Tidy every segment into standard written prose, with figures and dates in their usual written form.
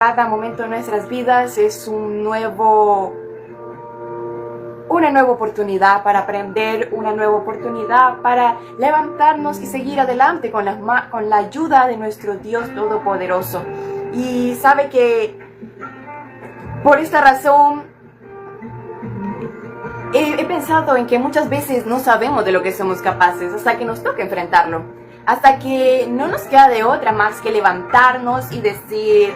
Cada momento de nuestras vidas es una nueva oportunidad para aprender, una nueva oportunidad para levantarnos y seguir adelante con la ayuda de nuestro Dios Todopoderoso. Y sabe que por esta razón he pensado en que muchas veces no sabemos de lo que somos capaces hasta que nos toca enfrentarlo, hasta que no nos queda de otra más que levantarnos y decir: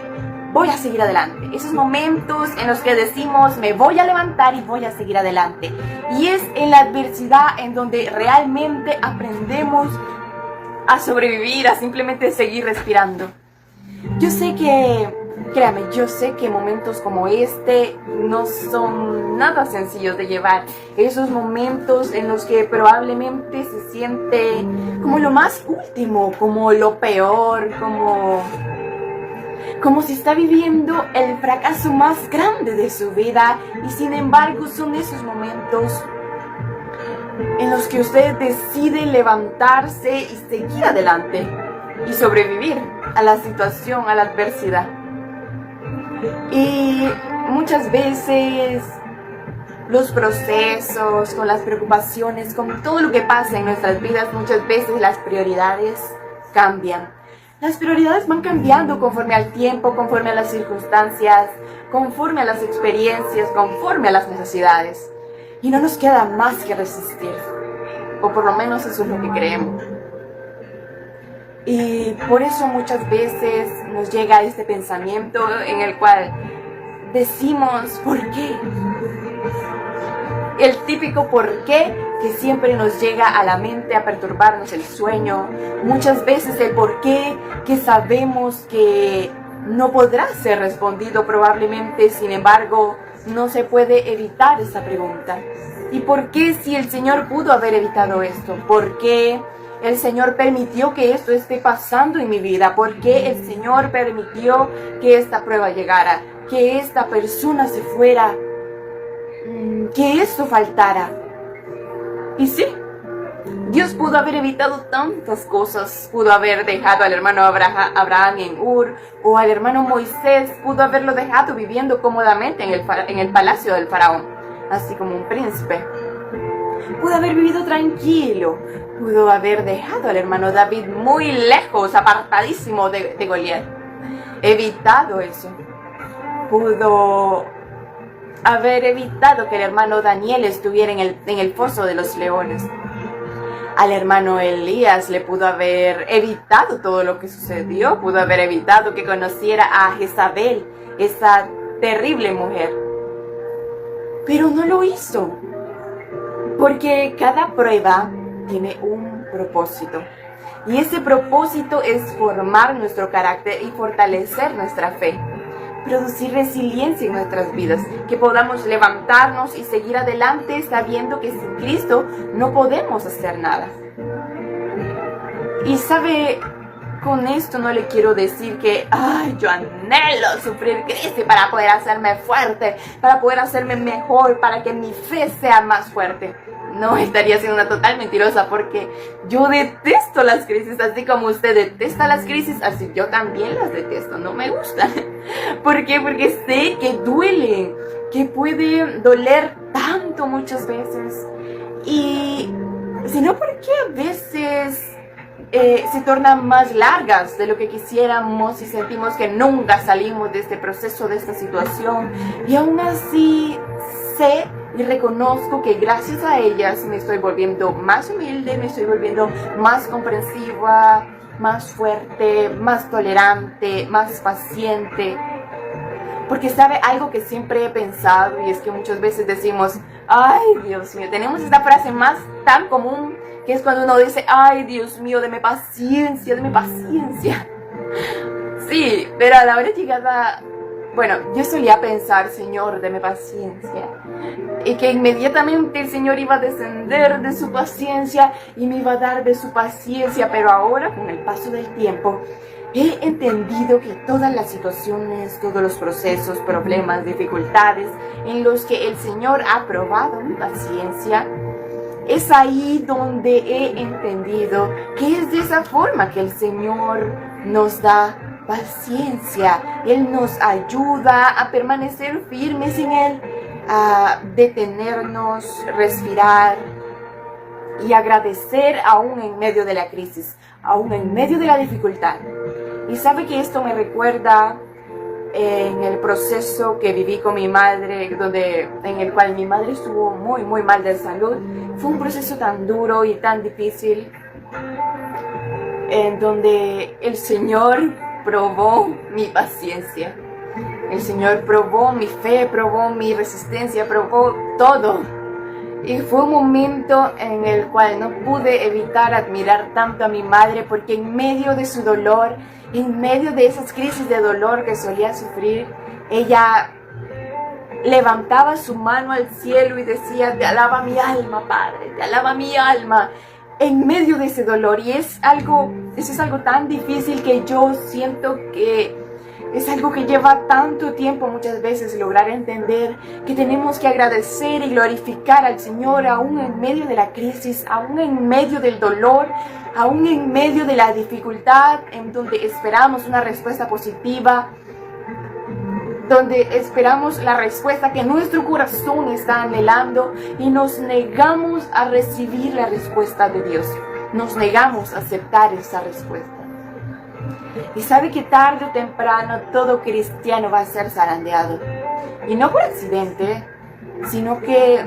voy a seguir adelante. Esos momentos en los que decimos: me voy a levantar y voy a seguir adelante. Y es en la adversidad en donde realmente aprendemos a sobrevivir, a simplemente seguir respirando. Yo sé que momentos como este no son nada sencillos de llevar. Esos momentos en los que probablemente se siente como lo más último, como lo peor, como si está viviendo el fracaso más grande de su vida, y sin embargo son esos momentos en los que usted decide levantarse y seguir adelante y sobrevivir a la situación, a la adversidad. Y muchas veces los procesos, con las preocupaciones, con todo lo que pasa en nuestras vidas, muchas veces las prioridades cambian. Las prioridades van cambiando conforme al tiempo, conforme a las circunstancias, conforme a las experiencias, conforme a las necesidades. Y no nos queda más que resistir, o por lo menos eso es lo que creemos. Y por eso muchas veces nos llega este pensamiento en el cual decimos: ¿por qué? El típico por qué que siempre nos llega a la mente a perturbarnos el sueño. Muchas veces el por qué que sabemos que no podrá ser respondido probablemente, sin embargo, no se puede evitar esa pregunta. ¿Y por qué si el Señor pudo haber evitado esto? ¿Por qué el Señor permitió que esto esté pasando en mi vida? ¿Por qué el Señor permitió que esta prueba llegara? Que esta persona se fuera, que esto faltara. Y sí, Dios pudo haber evitado tantas cosas. Pudo haber dejado al hermano Abraham en Ur, o al hermano Moisés pudo haberlo dejado viviendo cómodamente en el palacio del faraón, así como un príncipe. Pudo haber vivido tranquilo. Pudo haber dejado al hermano David muy lejos, apartadísimo de Goliat. Evitado eso. Pudo haber evitado que el hermano Daniel estuviera en el foso de los leones. Al hermano Elías le pudo haber evitado todo lo que sucedió. Pudo haber evitado que conociera a Jezabel, esa terrible mujer. Pero no lo hizo, porque cada prueba tiene un propósito. Y ese propósito es formar nuestro carácter y fortalecer nuestra fe. Producir resiliencia en nuestras vidas, que podamos levantarnos y seguir adelante sabiendo que sin Cristo no podemos hacer nada. Y sabe, con esto no le quiero decir que yo anhelo sufrir crisis para poder hacerme fuerte, para poder hacerme mejor, para que mi fe sea más fuerte. No, estaría siendo una total mentirosa, porque yo detesto las crisis, así como usted detesta las crisis, así yo también las detesto, no me gustan. ¿Por qué? Porque sé que duele, que puede doler tanto muchas veces. Y si no, ¿por qué a veces se tornan más largas de lo que quisiéramos y sentimos que nunca salimos de este proceso, de esta situación? Y aún así sé y reconozco que gracias a ellas me estoy volviendo más humilde, me estoy volviendo más comprensiva, más fuerte, más tolerante, más paciente. Porque sabe algo que siempre he pensado, y es que muchas veces decimos: ay, Dios mío, tenemos esta frase más tan común, que es cuando uno dice: ay, Dios mío, deme paciencia, deme paciencia. Sí, pero a la hora llegada, bueno, yo solía pensar: Señor, deme paciencia, y que inmediatamente el Señor iba a descender de su paciencia y me iba a dar de su paciencia. Pero ahora, con el paso del tiempo, he entendido que todas las situaciones, todos los procesos, problemas, dificultades en los que el Señor ha probado mi paciencia, es ahí donde he entendido que es de esa forma que el Señor nos da paciencia. Él nos ayuda a permanecer firmes en Él, a detenernos, respirar y agradecer aún en medio de la crisis, aún en medio de la dificultad. Y sabe que esto me recuerda en el proceso que viví con mi madre, en el cual mi madre estuvo muy, muy mal de salud. Fue un proceso tan duro y tan difícil, en donde el Señor probó mi paciencia. El Señor probó mi fe, probó mi resistencia, probó todo. Y fue un momento en el cual no pude evitar admirar tanto a mi madre, porque en medio de su dolor, en medio de esas crisis de dolor que solía sufrir, ella levantaba su mano al cielo y decía: te alaba mi alma, Padre, te alaba mi alma, en medio de ese dolor. Y eso es algo tan difícil, que yo siento que es algo que lleva tanto tiempo muchas veces lograr entender, que tenemos que agradecer y glorificar al Señor aún en medio de la crisis, aún en medio del dolor, aún en medio de la dificultad, en donde esperamos una respuesta positiva, donde esperamos la respuesta que nuestro corazón está anhelando, y nos negamos a recibir la respuesta de Dios. Nos negamos a aceptar esa respuesta. Y sabe que tarde o temprano todo cristiano va a ser zarandeado. Y no por accidente, sino que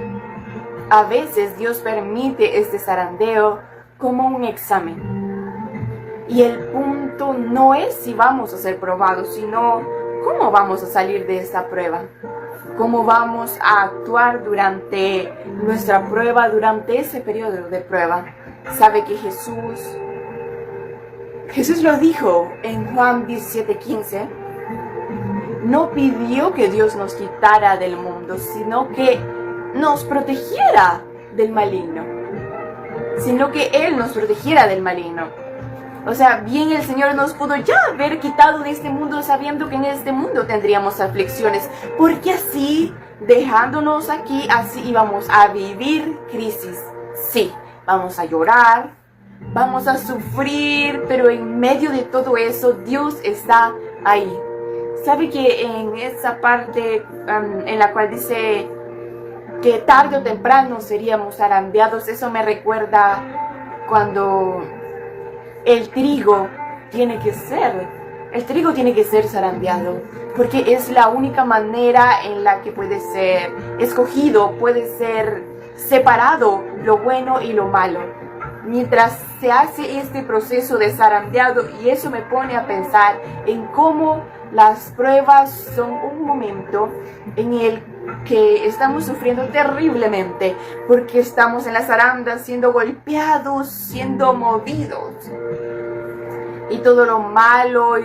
a veces Dios permite este zarandeo como un examen. Y el punto no es si vamos a ser probados, sino cómo vamos a salir de esta prueba. Cómo vamos a actuar durante nuestra prueba, durante ese periodo de prueba. Sabe que Jesús lo dijo en Juan 17:15, no pidió que Dios nos quitara del mundo, sino que nos protegiera del maligno. Sino que Él nos protegiera del maligno. O sea, bien el Señor nos pudo ya haber quitado de este mundo, sabiendo que en este mundo tendríamos aflicciones, porque así, dejándonos aquí, así íbamos a vivir crisis. Sí, vamos a llorar, vamos a sufrir, pero en medio de todo eso, Dios está ahí. ¿Sabe que en esa parte en la cual dice que tarde o temprano seríamos zarandeados? Eso me recuerda cuando el trigo tiene que ser zarandeado, porque es la única manera en la que puede ser escogido, puede ser separado lo bueno y lo malo. Mientras se hace este proceso de zarandeado, y eso me pone a pensar en cómo las pruebas son un momento en el que estamos sufriendo terriblemente, porque estamos en la zaranda siendo golpeados, siendo movidos, y todo lo malo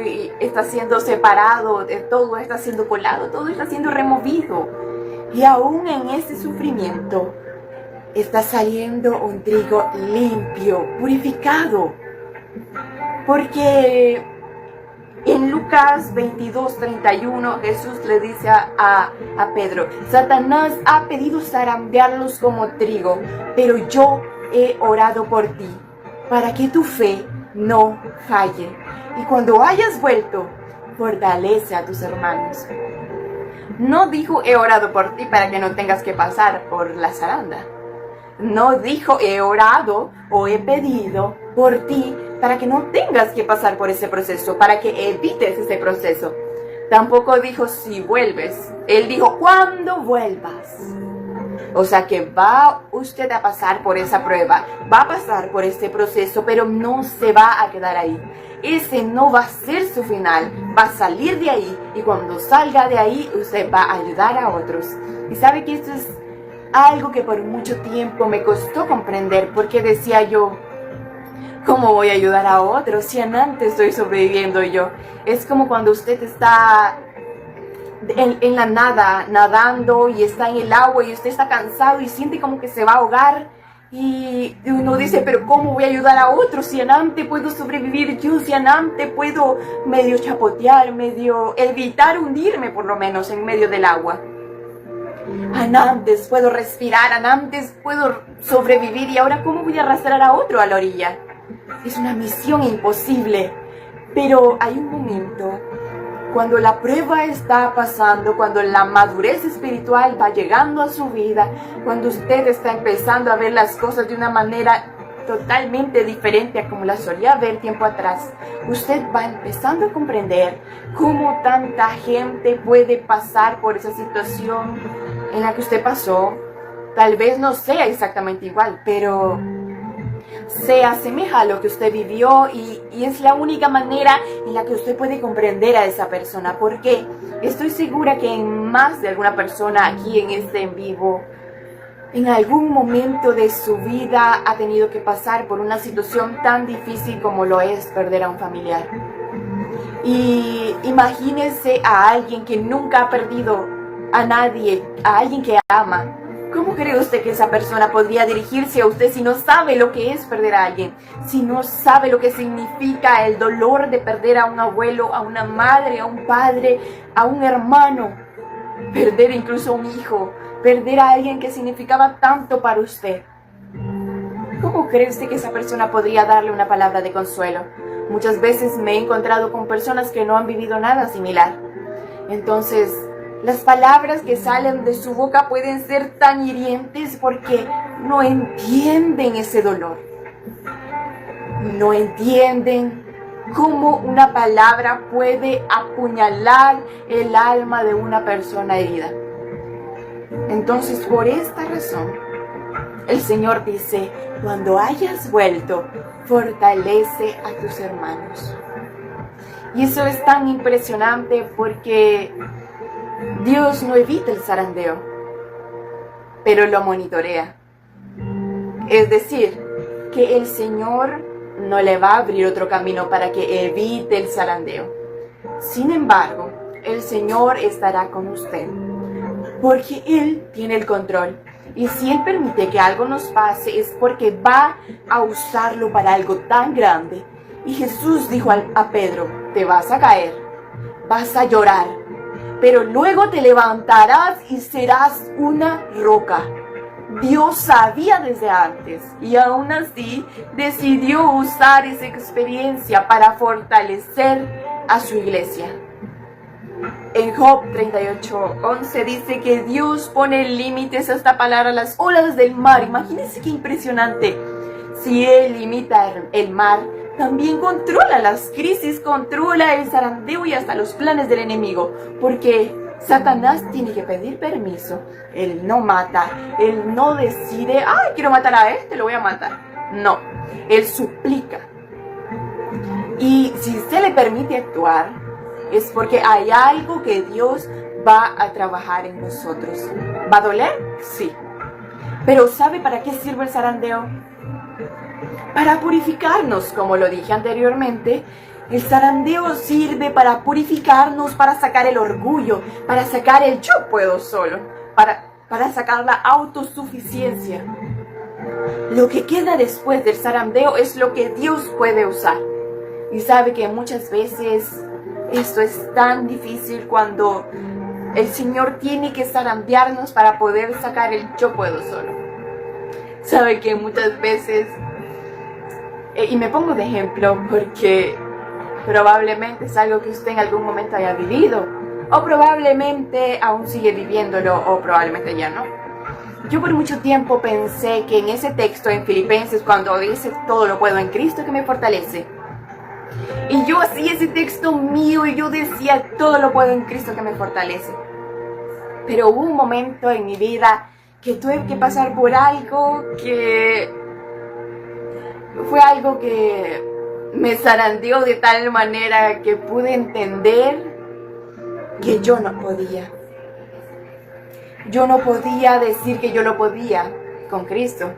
está siendo separado, todo está siendo colado, todo está siendo removido, y aún en ese sufrimiento está saliendo un trigo limpio, purificado. Porque en Lucas 22:31 Jesús le dice a Pedro: Satanás ha pedido zarandearlos como trigo, pero yo he orado por ti, para que tu fe no falle. Y cuando hayas vuelto, fortalece a tus hermanos. No dijo: he orado por ti para que no tengas que pasar por la zaranda. No dijo: he orado o he pedido por ti para que no tengas que pasar por ese proceso, para que evites ese proceso. Tampoco dijo: si vuelves. Él dijo: cuando vuelvas. O sea que va usted a pasar por esa prueba, va a pasar por este proceso, pero no se va a quedar ahí. Ese no va a ser su final, va a salir de ahí, y cuando salga de ahí usted va a ayudar a otros. Y sabe que esto es algo que por mucho tiempo me costó comprender, porque decía yo: ¿cómo voy a ayudar a otros si antes estoy sobreviviendo yo? Es como cuando usted está en la nada, nadando, y está en el agua, y usted está cansado y siente como que se va a ahogar, y uno dice: pero ¿cómo voy a ayudar a otros si antes puedo sobrevivir yo? Si antes puedo medio chapotear, medio evitar hundirme por lo menos en medio del agua. Antes puedo respirar, antes puedo sobrevivir, y ahora ¿cómo voy a arrastrar a otro a la orilla? Es una misión imposible. Pero hay un momento cuando la prueba está pasando, cuando la madurez espiritual va llegando a su vida, cuando usted está empezando a ver las cosas de una manera totalmente diferente a como las solía ver tiempo atrás, usted va empezando a comprender cómo tanta gente puede pasar por esa situación en la que usted pasó. Tal vez no sea exactamente igual, pero se asemeja a lo que usted vivió y es la única manera en la que usted puede comprender a esa persona, porque estoy segura que en más de alguna persona aquí en este en vivo, en algún momento de su vida ha tenido que pasar por una situación tan difícil como lo es perder a un familiar. Y imagínese a alguien que nunca ha perdido a nadie, a alguien que ama. ¿Cómo cree usted que esa persona podría dirigirse a usted si no sabe lo que es perder a alguien? Si no sabe lo que significa el dolor de perder a un abuelo, a una madre, a un padre, a un hermano, perder incluso a un hijo, perder a alguien que significaba tanto para usted. ¿Cómo cree usted que esa persona podría darle una palabra de consuelo? Muchas veces me he encontrado con personas que no han vivido nada similar. Entonces, las palabras que salen de su boca pueden ser tan hirientes porque no entienden ese dolor. No entienden cómo una palabra puede apuñalar el alma de una persona herida. Entonces, por esta razón, el Señor dice, cuando hayas vuelto, fortalece a tus hermanos. Y eso es tan impresionante porque Dios no evita el zarandeo, pero lo monitorea. Es decir, que el Señor no le va a abrir otro camino para que evite el zarandeo. Sin embargo, el Señor estará con usted, porque Él tiene el control. Y si Él permite que algo nos pase, es porque va a usarlo para algo tan grande. Y Jesús dijo a Pedro, te vas a caer, vas a llorar, pero luego te levantarás y serás una roca. Dios sabía desde antes y aún así decidió usar esa experiencia para fortalecer a su iglesia. En Job 38:11 dice que Dios pone límites a esta palabra a las olas del mar. Imagínense qué impresionante. Si Él limita el mar, también controla las crisis, controla el zarandeo y hasta los planes del enemigo. Porque Satanás tiene que pedir permiso. Él no mata, Él no decide, ay, quiero matar a este, lo voy a matar. No, Él suplica. Y si se le permite actuar, es porque hay algo que Dios va a trabajar en nosotros. ¿Va a doler? Sí. Pero ¿sabe para qué sirve el zarandeo? Para purificarnos, como lo dije anteriormente. El zarandeo sirve para purificarnos, para sacar el orgullo, para sacar el yo puedo solo, para sacar la autosuficiencia. Lo que queda después del zarandeo es lo que Dios puede usar. Y sabe que muchas veces esto es tan difícil cuando el Señor tiene que zarandearnos para poder sacar el yo puedo solo. Sabe que muchas veces, y me pongo de ejemplo porque probablemente es algo que usted en algún momento haya vivido, o probablemente aún sigue viviéndolo, o probablemente ya no. Yo por mucho tiempo pensé que en ese texto en Filipenses, cuando dice todo lo puedo en Cristo que me fortalece, y yo hacía ese texto mío y yo decía todo lo puedo en Cristo que me fortalece. Pero hubo un momento en mi vida que tuve que pasar por algo que fue algo que me zarandeó de tal manera que pude entender que yo no podía. Yo no podía decir que yo lo podía con Cristo,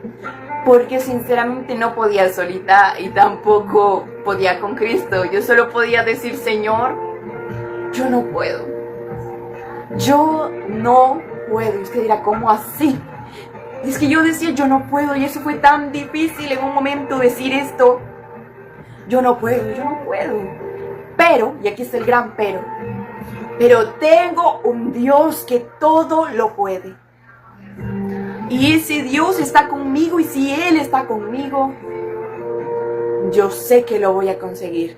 porque sinceramente no podía solita y tampoco podía con Cristo. Yo solo podía decir, Señor, yo no puedo. Yo no puedo. Y usted dirá, ¿cómo así? Es que yo decía, yo no puedo, y eso fue tan difícil en un momento decir esto. Yo no puedo, yo no puedo. Pero, y aquí está el gran pero tengo un Dios que todo lo puede. Y si Dios está conmigo y si Él está conmigo, yo sé que lo voy a conseguir.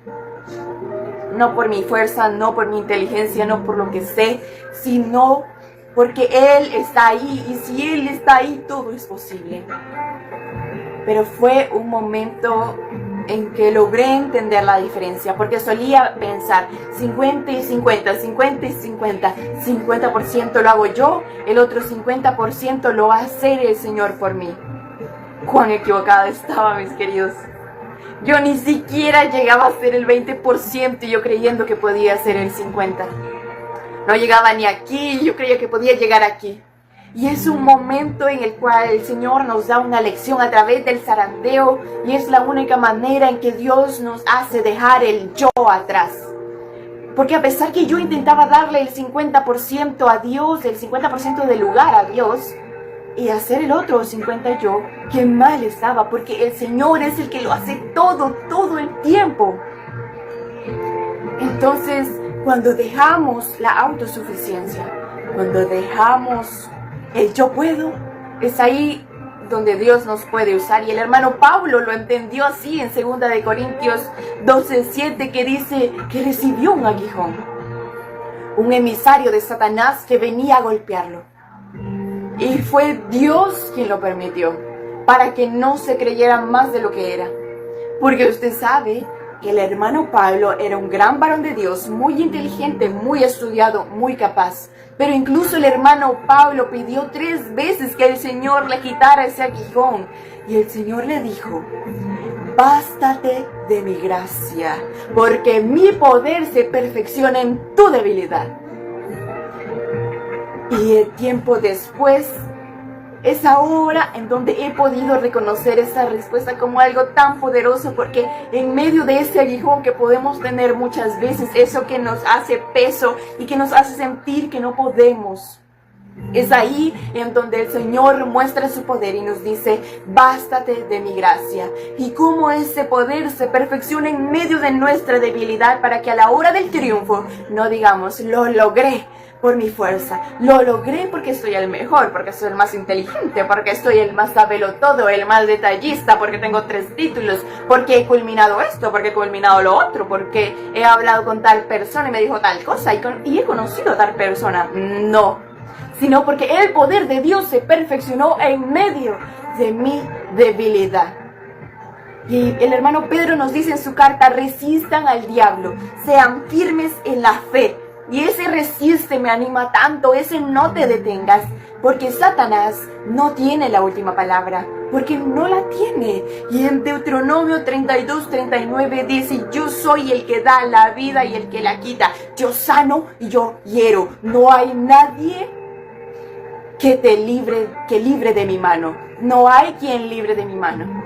no por mi fuerza, no por mi inteligencia, no por lo que sé, sino porque Él está ahí, y si Él está ahí, todo es posible. Pero fue un momento en que logré entender la diferencia, porque solía pensar 50 y 50, 50 y 50, 50% lo hago yo, el otro 50% lo va a hacer el Señor por mí. Cuán equivocada estaba, mis queridos. Yo ni siquiera llegaba a ser el 20%, yo creyendo que podía ser el 50%. No llegaba ni aquí, yo creía que podía llegar aquí. Y es un momento en el cual el Señor nos da una lección a través del zarandeo, y es la única manera en que Dios nos hace dejar el yo atrás. Porque a pesar que yo intentaba darle el 50% a Dios, el 50% del lugar a Dios, y hacer el otro 50% yo, qué mal estaba, porque el Señor es el que lo hace todo el tiempo. Entonces, cuando dejamos la autosuficiencia, cuando dejamos el yo puedo, es ahí donde Dios nos puede usar. Y el hermano Pablo lo entendió así en 2 de Corintios 12:7, que dice que recibió un aguijón, un emisario de Satanás que venía a golpearlo. Y fue Dios quien lo permitió, para que no se creyera más de lo que era. Porque usted sabe que el hermano Pablo era un gran varón de Dios, muy inteligente, muy estudiado, muy capaz. Pero incluso el hermano Pablo pidió 3 veces que el Señor le quitara ese aguijón. Y el Señor le dijo: bástate de mi gracia, porque mi poder se perfecciona en tu debilidad. Y el tiempo después es ahora en donde he podido reconocer esa respuesta como algo tan poderoso, porque en medio de ese aguijón que podemos tener muchas veces, eso que nos hace peso y que nos hace sentir que no podemos, es ahí en donde el Señor muestra su poder y nos dice: bástate de mi gracia. Y cómo ese poder se perfecciona en medio de nuestra debilidad, para que a la hora del triunfo no digamos: lo logré por mi fuerza, lo logré porque soy el mejor, porque soy el más inteligente, porque soy el más sabelotodo, el más detallista, porque tengo 3 títulos, porque he culminado esto, porque he culminado lo otro, porque he hablado con tal persona y me dijo tal cosa y he conocido a tal persona. No, sino porque el poder de Dios se perfeccionó en medio de mi debilidad. Y el hermano Pedro nos dice en su carta: resistan al diablo, sean firmes en la fe. Y ese resiste me anima tanto, ese no te detengas, porque Satanás no tiene la última palabra, porque no la tiene. Y en Deuteronomio 32:39 dice: yo soy el que da la vida y el que la quita, yo sano y yo hiero. No hay nadie que libre de mi mano, no hay quien libre de mi mano.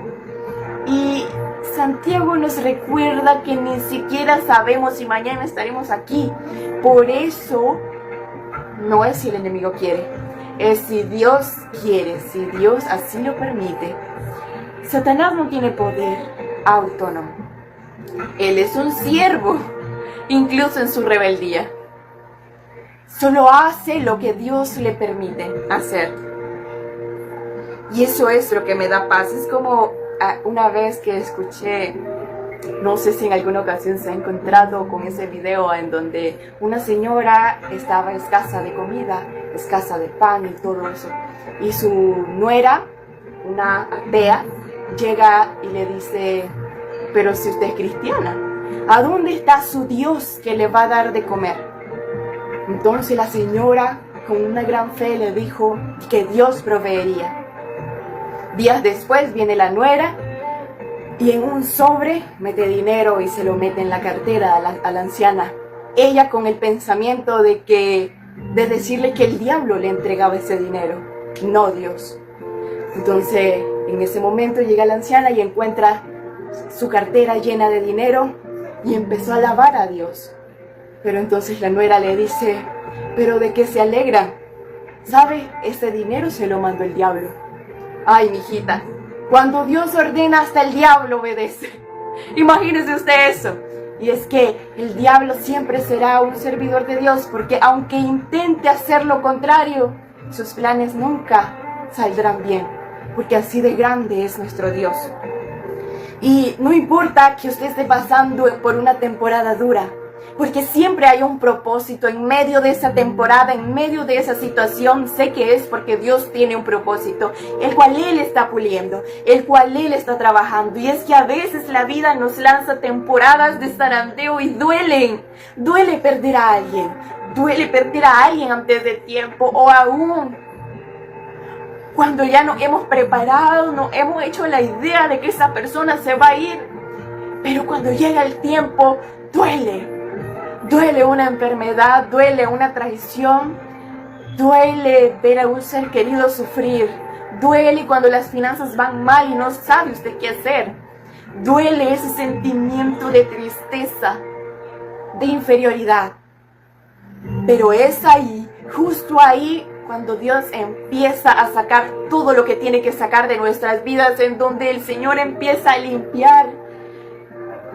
Y Santiago nos recuerda que ni siquiera sabemos si mañana estaremos aquí. Por eso, no es si el enemigo quiere, es si Dios quiere, si Dios así lo permite. Satanás no tiene poder autónomo. Él es un siervo, incluso en su rebeldía. Solo hace lo que Dios le permite hacer. Y eso es lo que me da paz. Es como una vez que escuché, no sé si en alguna ocasión se ha encontrado con ese video en donde una señora estaba escasa de comida, escasa de pan y todo eso. Y su nuera, una atea, llega y le dice: pero si usted es cristiana, ¿a dónde está su Dios que le va a dar de comer? Entonces la señora, con una gran fe, le dijo que Dios proveería. Días después viene la nuera y en un sobre mete dinero y se lo mete en la cartera a la anciana. Ella con el pensamiento de decirle que el diablo le entregaba ese dinero, no Dios. Entonces en ese momento llega la anciana y encuentra su cartera llena de dinero y empezó a alabar a Dios. Pero entonces la nuera le dice: ¿pero de qué se alegra? ¿Sabe? Ese dinero se lo mandó el diablo. Ay, mijita, cuando Dios ordena, hasta el diablo obedece. Imagínese usted eso. Y es que el diablo siempre será un servidor de Dios, porque aunque intente hacer lo contrario, sus planes nunca saldrán bien, porque así de grande es nuestro Dios. Y no importa que usted esté pasando por una temporada dura, Porque siempre hay un propósito en medio de esa temporada, en medio de esa situación. Sé que es porque Dios tiene un propósito, el cual Él está puliendo, el cual Él está trabajando. Y es que a veces la vida nos lanza temporadas de zarandeo y duelen. Duele perder a alguien. Duele perder a alguien antes de tiempo, o aún cuando ya nos hemos preparado, nos hemos hecho la idea de que esa persona se va a ir. Pero cuando llega el tiempo, duele. Duele una enfermedad, duele una traición, duele ver a un ser querido sufrir, duele cuando las finanzas van mal y no sabe usted qué hacer, duele ese sentimiento de tristeza, de inferioridad. Pero es ahí, justo ahí, cuando Dios empieza a sacar todo lo que tiene que sacar de nuestras vidas, en donde el Señor empieza a limpiar,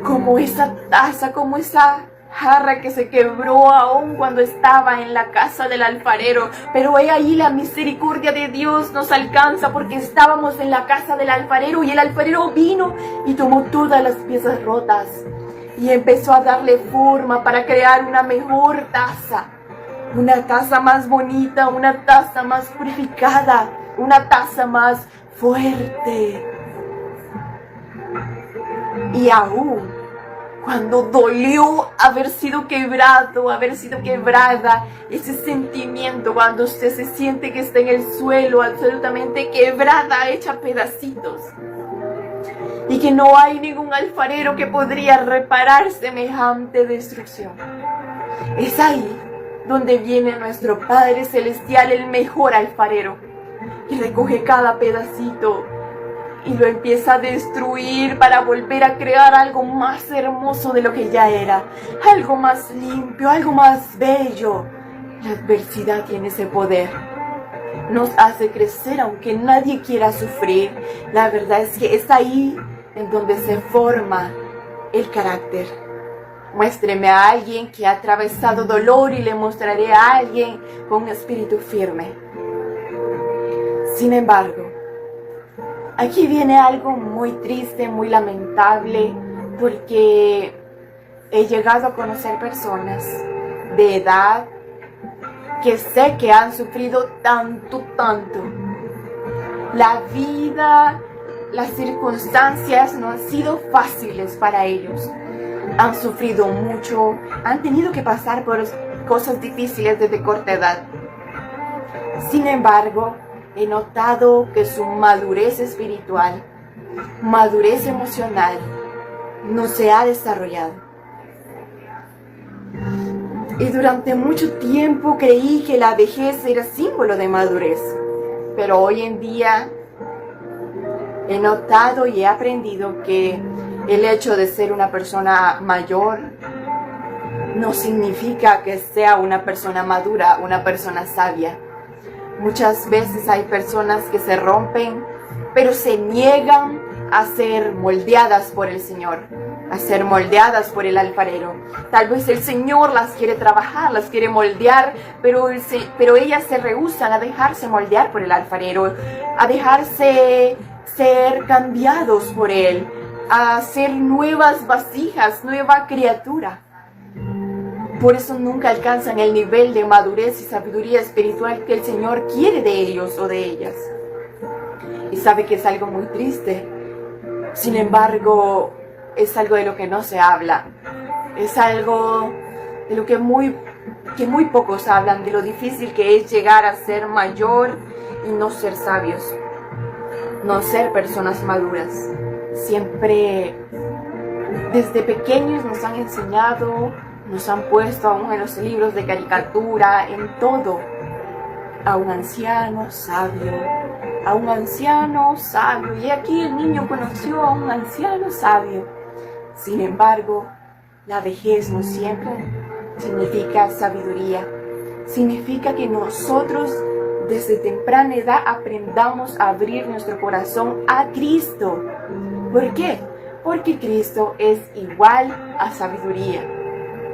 como esa taza, como esa jarra que se quebró aún cuando estaba en la casa del alfarero. Pero he ahí la misericordia de Dios nos alcanza, porque estábamos en la casa del alfarero y el alfarero vino y tomó todas las piezas rotas y empezó a darle forma para crear una mejor taza, una taza más bonita, una taza más purificada, una taza más fuerte. Y aún cuando dolió haber sido quebrado, haber sido quebrada, ese sentimiento cuando usted se siente que está en el suelo absolutamente quebrada, hecha pedacitos, y que no hay ningún alfarero que podría reparar semejante destrucción. Es ahí donde viene nuestro Padre Celestial, el mejor alfarero, y recoge cada pedacito y lo empieza a destruir para volver a crear algo más hermoso de lo que ya era, algo más limpio, algo más bello. La adversidad tiene ese poder, nos hace crecer aunque nadie quiera sufrir. La verdad es que es ahí en donde se forma el carácter. Muéstreme a alguien que ha atravesado dolor y le mostraré a alguien con un espíritu firme. Sin embargo, aquí viene algo muy triste, muy lamentable, porque he llegado a conocer personas de edad que sé que han sufrido tanto. La vida, las circunstancias no han sido fáciles para ellos. Han sufrido mucho, han tenido que pasar por cosas difíciles desde corta edad. Sin embargo, he notado que su madurez espiritual, madurez emocional, no se ha desarrollado. Y durante mucho tiempo creí que la vejez era símbolo de madurez. Pero hoy en día he notado y he aprendido que el hecho de ser una persona mayor no significa que sea una persona madura, una persona sabia. Muchas veces hay personas que se rompen, pero se niegan a ser moldeadas por el Señor, a ser moldeadas por el alfarero. Tal vez el Señor las quiere trabajar, las quiere moldear, pero ellas se rehúsan a dejarse moldear por el alfarero, a dejarse ser cambiados por Él, a ser nuevas vasijas, nueva criatura. Por eso nunca alcanzan el nivel de madurez y sabiduría espiritual que el Señor quiere de ellos o de ellas. Y sabe que es algo muy triste. Sin embargo, es algo de lo que no se habla. Es algo de lo que muy pocos hablan, de lo difícil que es llegar a ser mayor y no ser sabios, no ser personas maduras. Siempre, desde pequeños nos han enseñado, nos han puesto aún en los libros de caricatura, en todo, a un anciano sabio, a un anciano sabio. Y aquí el niño conoció a un anciano sabio. Sin embargo, la vejez no siempre significa sabiduría. Significa que nosotros desde temprana edad aprendamos a abrir nuestro corazón a Cristo. ¿Por qué? Porque Cristo es igual a sabiduría.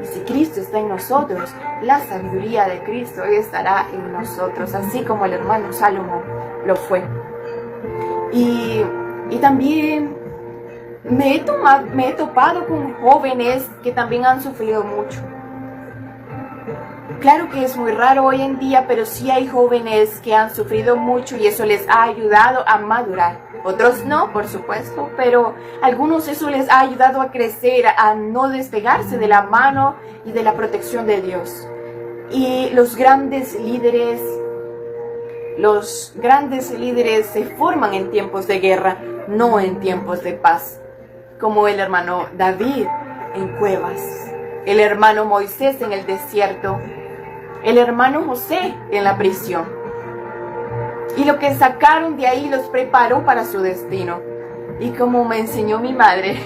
Y si Cristo está en nosotros, la sabiduría de Cristo estará en nosotros, así como el hermano Salomón lo fue. Y también me he topado con jóvenes que también han sufrido mucho. Claro que es muy raro hoy en día, pero sí hay jóvenes que han sufrido mucho y eso les ha ayudado a madurar. Otros no, por supuesto, pero algunos eso les ha ayudado a crecer, a no despegarse de la mano y de la protección de Dios. Y los grandes líderes se forman en tiempos de guerra, no en tiempos de paz. Como el hermano David en cuevas, el hermano Moisés en el desierto, el hermano José en la prisión. Y lo que sacaron de ahí los preparó para su destino. Y como me enseñó mi madre,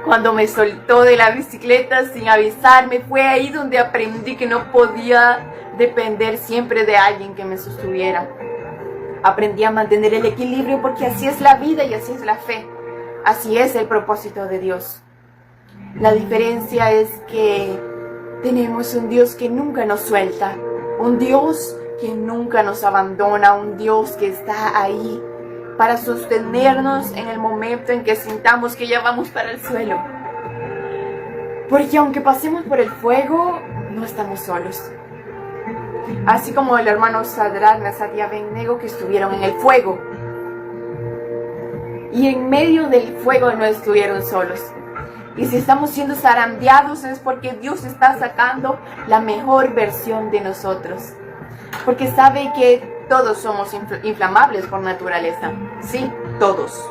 cuando me soltó de la bicicleta sin avisarme, fue ahí donde aprendí que no podía depender siempre de alguien que me sostuviera. Aprendí a mantener el equilibrio porque así es la vida y así es la fe. Así es el propósito de Dios. La diferencia es que tenemos un Dios que nunca nos suelta, un Dios que nunca nos abandona, un Dios que está ahí para sostenernos en el momento en que sintamos que ya vamos para el suelo. Porque aunque pasemos por el fuego, no estamos solos. Así como el hermano Sadrach, Mesach y Abednego que estuvieron en el fuego. Y en medio del fuego no estuvieron solos. Y si estamos siendo zarandeados es porque Dios está sacando la mejor versión de nosotros. Porque sabe que todos somos inflamables por naturaleza. Sí, todos.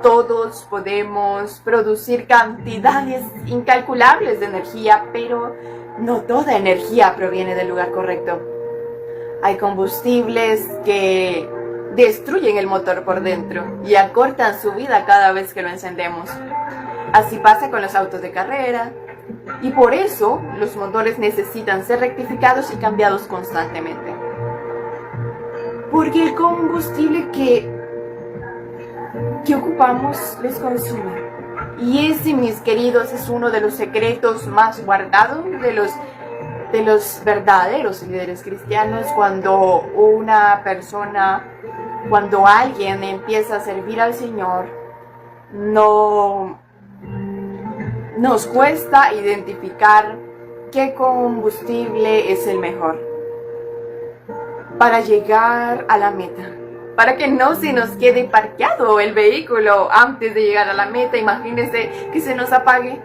Todos podemos producir cantidades incalculables de energía, pero no toda energía proviene del lugar correcto. Hay combustibles que destruyen el motor por dentro y acortan su vida cada vez que lo encendemos. Así pasa con los autos de carrera. Y por eso los motores necesitan ser rectificados y cambiados constantemente. Porque el combustible que ocupamos les consume. Y ese, mis queridos, es uno de los secretos más guardados de los verdaderos líderes cristianos. Cuando alguien empieza a servir al Señor, nos cuesta identificar qué combustible es el mejor para llegar a la meta, para que no se nos quede parqueado el vehículo antes de llegar a la meta. Imagínense que se nos apague.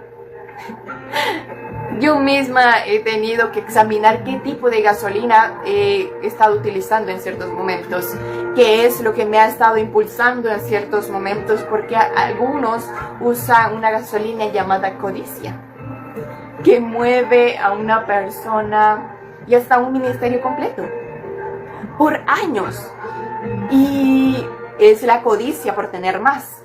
Yo misma he tenido que examinar qué tipo de gasolina he estado utilizando en ciertos momentos, qué es lo que me ha estado impulsando en ciertos momentos, porque algunos usan una gasolina llamada codicia, que mueve a una persona y hasta un ministerio completo por años. Y es la codicia por tener más.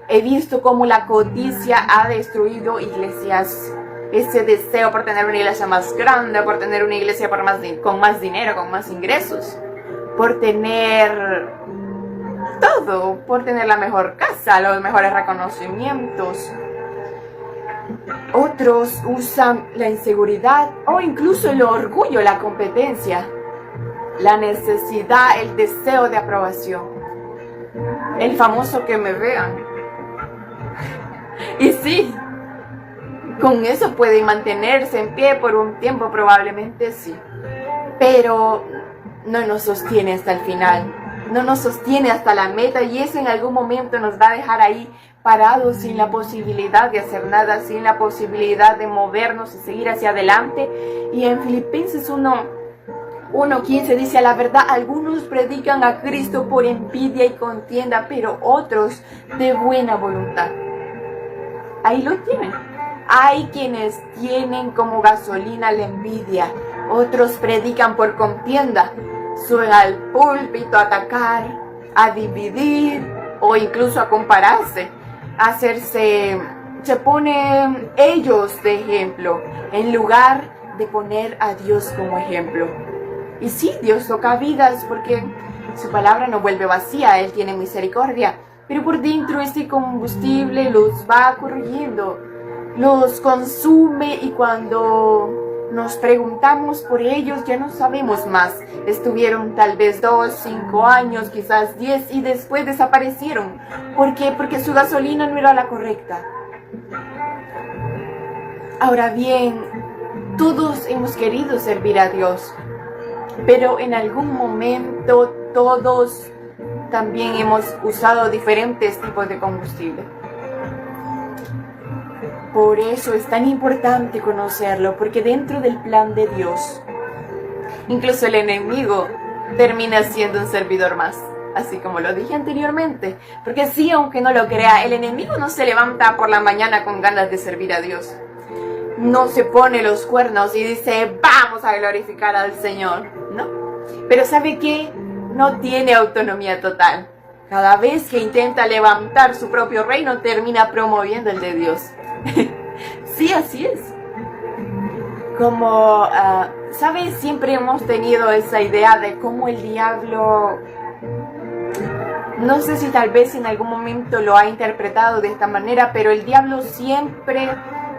He visto cómo la codicia ha destruido iglesias. Ese deseo por tener una iglesia más grande, por tener una iglesia con más dinero, con más ingresos, por tener todo, por tener la mejor casa, los mejores reconocimientos. Otros usan la inseguridad o incluso el orgullo, la competencia, la necesidad, el deseo de aprobación, el famoso que me vean. Y sí, con eso pueden mantenerse en pie por un tiempo, probablemente sí, pero no nos sostiene hasta el final, no nos sostiene hasta la meta, y eso en algún momento nos va a dejar ahí parados sin la posibilidad de hacer nada, sin la posibilidad de movernos y seguir hacia adelante. Y en Filipenses 1:15 dice: a la verdad, algunos predican a Cristo por envidia y contienda, pero otros de buena voluntad. Ahí lo tienen. Hay quienes tienen como gasolina la envidia, otros predican por contienda, suben al púlpito a atacar, a dividir o incluso a compararse, se ponen ellos de ejemplo en lugar de poner a Dios como ejemplo. Y sí, Dios toca vidas porque su palabra no vuelve vacía, Él tiene misericordia, pero por dentro este combustible los va corroyendo, los consume, y cuando nos preguntamos por ellos, ya no sabemos más. Estuvieron tal vez 2, 5 años, quizás 10 y después desaparecieron. ¿Por qué? Porque su gasolina no era la correcta. Ahora bien, todos hemos querido servir a Dios, pero en algún momento todos también hemos usado diferentes tipos de combustible. Por eso es tan importante conocerlo, porque dentro del plan de Dios, incluso el enemigo termina siendo un servidor más, así como lo dije anteriormente. Porque sí, aunque no lo crea, el enemigo no se levanta por la mañana con ganas de servir a Dios. No se pone los cuernos y dice, vamos a glorificar al Señor, ¿no? Pero ¿sabe qué? No tiene autonomía total. Cada vez que intenta levantar su propio reino, termina promoviendo el de Dios. Sí, así es. Como, ¿sabes? Siempre hemos tenido esa idea de cómo el diablo, no sé si tal vez en algún momento lo ha interpretado de esta manera, pero el diablo siempre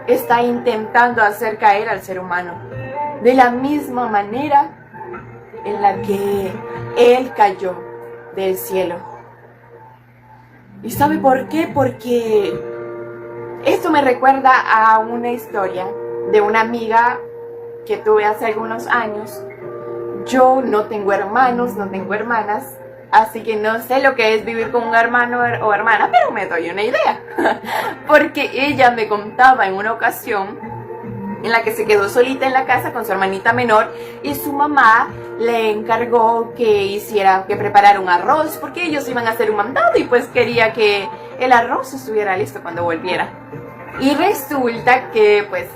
está intentando hacer caer al ser humano, de la misma manera en la que él cayó del cielo. ¿Y sabe por qué? Porque esto me recuerda a una historia de una amiga que tuve hace algunos años. Yo no tengo hermanos, no tengo hermanas, así que no sé lo que es vivir con un hermano o hermana, pero me doy una idea. Porque ella me contaba en una ocasión en la que se quedó solita en la casa con su hermanita menor y su mamá le encargó que preparara un arroz porque ellos iban a hacer un mandado y pues quería que el arroz estuviera listo cuando volviera. Y resulta que pues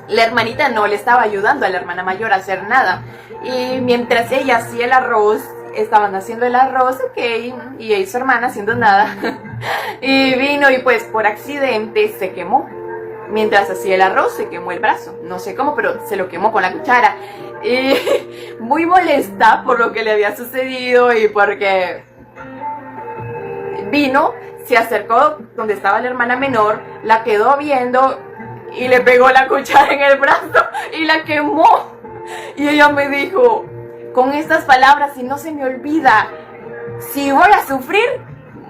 la hermanita no le estaba ayudando a la hermana mayor a hacer nada. Y mientras ella hacía el arroz, estaban haciendo el arroz, ok, y ella y su hermana haciendo nada. Y vino y pues por accidente se quemó. Mientras hacía el arroz se quemó el brazo. No sé cómo, pero se lo quemó con la cuchara. Y muy molesta por lo que le había sucedido y porque vino, se acercó donde estaba la hermana menor, la quedó viendo y le pegó la cuchara en el brazo y la quemó. Y ella me dijo con estas palabras, y no se me olvida, si voy a sufrir,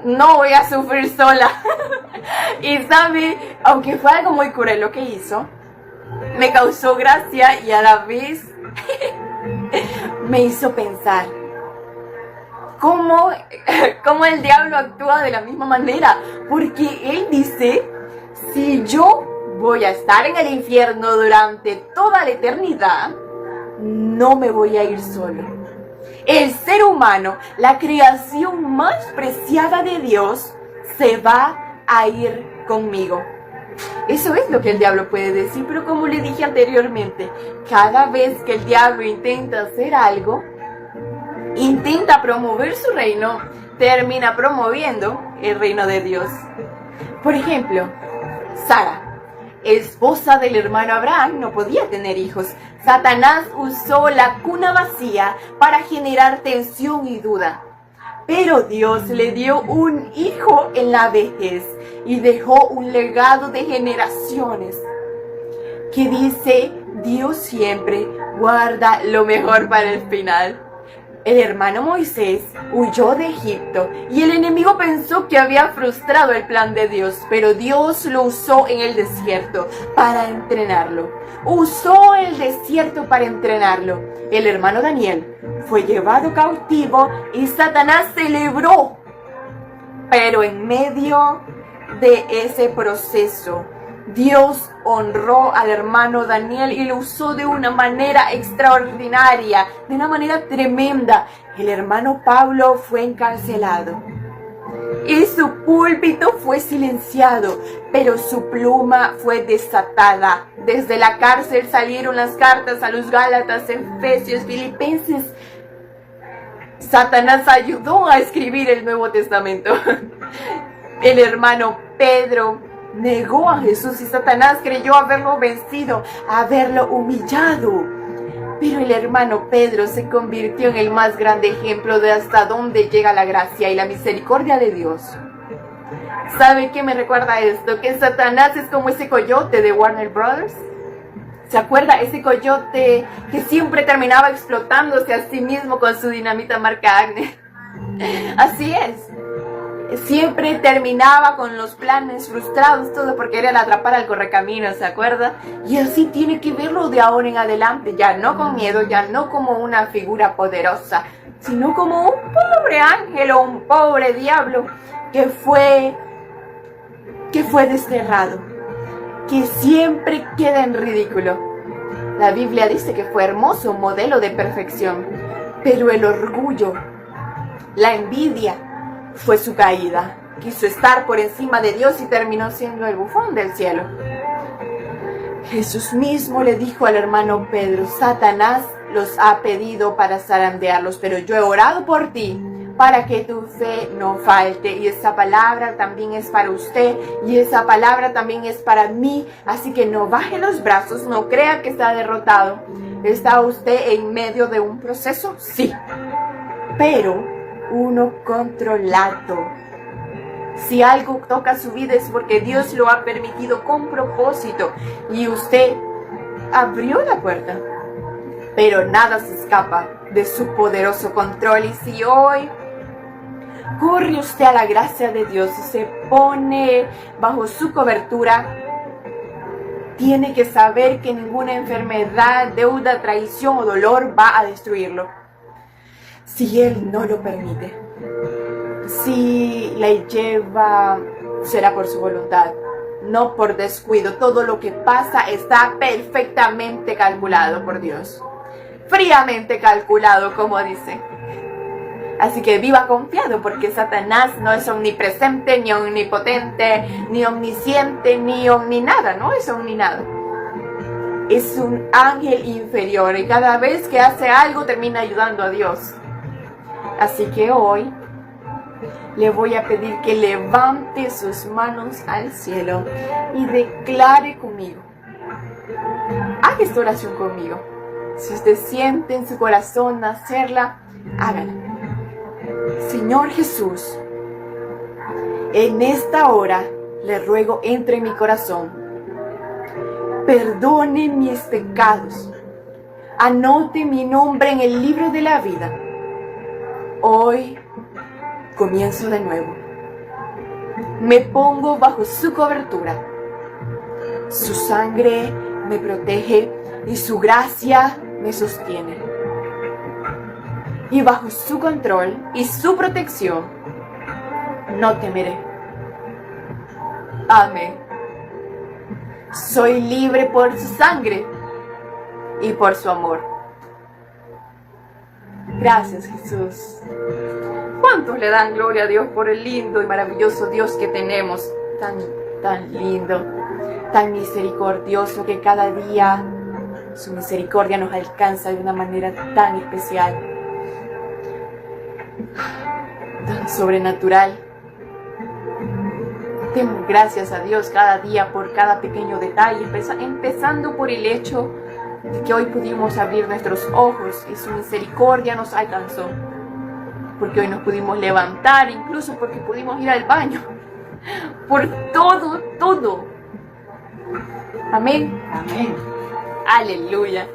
no voy a sufrir sola. Y sabe, aunque fue algo muy cruel lo que hizo, me causó gracia y a la vez me hizo pensar cómo el diablo actúa de la misma manera. Porque él dice, si yo voy a estar en el infierno durante toda la eternidad, no me voy a ir solo. El ser humano, la creación más preciada de Dios, se va a ir conmigo. Eso es lo que el diablo puede decir, pero como le dije anteriormente, cada vez que el diablo intenta hacer algo, intenta promover su reino, termina promoviendo el reino de Dios. Por ejemplo, Sara, esposa del hermano Abraham, no podía tener hijos. Satanás usó la cuna vacía para generar tensión y duda. Pero Dios le dio un hijo en la vejez y dejó un legado de generaciones que dice, Dios siempre guarda lo mejor para el final. El hermano Moisés huyó de Egipto y el enemigo pensó que había frustrado el plan de Dios, pero Dios lo usó en el desierto para entrenarlo. Usó el desierto para entrenarlo. El hermano Daniel fue llevado cautivo y Satanás celebró. Pero en medio de ese proceso, Dios honró al hermano Daniel y lo usó de una manera extraordinaria, de una manera tremenda. El hermano Pablo fue encarcelado y su púlpito fue silenciado, pero su pluma fue desatada. Desde la cárcel salieron las cartas a los Gálatas, Efesios, Filipenses. Satanás ayudó a escribir el Nuevo Testamento. El hermano Pedro negó a Jesús y Satanás creyó haberlo vencido, haberlo humillado. Pero el hermano Pedro se convirtió en el más grande ejemplo de hasta dónde llega la gracia y la misericordia de Dios. ¿Sabe qué me recuerda esto? Que Satanás es como ese coyote de Warner Brothers. ¿Se acuerda ese coyote que siempre terminaba explotándose a sí mismo con su dinamita marca Acme? Así es. Siempre terminaba con los planes frustrados, todo por querer atrapar al correcaminos, ¿se acuerda? Y así tiene que verlo de ahora en adelante, ya no con miedo, ya no como una figura poderosa, sino como un pobre ángel o un pobre diablo que fue desterrado, que siempre queda en ridículo. La Biblia dice que fue hermoso, modelo de perfección, pero el orgullo, la envidia, fue su caída. Quiso estar por encima de Dios y terminó siendo el bufón del cielo. Jesús mismo le dijo al hermano Pedro: Satanás los ha pedido para zarandearlos, pero yo he orado por ti para que tu fe no falte. Y esa palabra también es para usted y esa palabra también es para mí. Así que no baje los brazos, no crea que está derrotado. ¿Está usted en medio de un proceso? Sí, pero uno controlado. Si algo toca su vida es porque Dios lo ha permitido con propósito y usted abrió la puerta, pero nada se escapa de su poderoso control. Y si hoy corre usted a la gracia de Dios y se pone bajo su cobertura, tiene que saber que ninguna enfermedad, deuda, traición o dolor va a destruirlo. Si Él no lo permite, si la lleva, será por su voluntad, no por descuido. Todo lo que pasa está perfectamente calculado por Dios, fríamente calculado, como dice. Así que viva confiado, porque Satanás no es omnipresente, ni omnipotente, ni omnisciente, ni omninada, no es omninada. Es un ángel inferior y cada vez que hace algo termina ayudando a Dios. Así que hoy le voy a pedir que levante sus manos al cielo y declare conmigo. Haga esta oración conmigo. Si usted siente en su corazón hacerla, hágala. Señor Jesús, en esta hora le ruego entre en mi corazón. Perdone mis pecados. Anote mi nombre en el libro de la vida. Hoy comienzo de nuevo. Me pongo bajo su cobertura. Su sangre me protege y su gracia me sostiene. Y bajo su control y su protección no temeré. Amén. Soy libre por su sangre y por su amor. Gracias, Jesús. ¿Cuántos le dan gloria a Dios por el lindo y maravilloso Dios que tenemos? Tan lindo, tan misericordioso, que cada día su misericordia nos alcanza de una manera tan especial, tan sobrenatural. Demos gracias a Dios cada día por cada pequeño detalle, empezando por el hecho de que hoy pudimos abrir nuestros ojos y su misericordia nos alcanzó, porque hoy nos pudimos levantar, incluso porque pudimos ir al baño, por todo. Amén. Amén. Aleluya.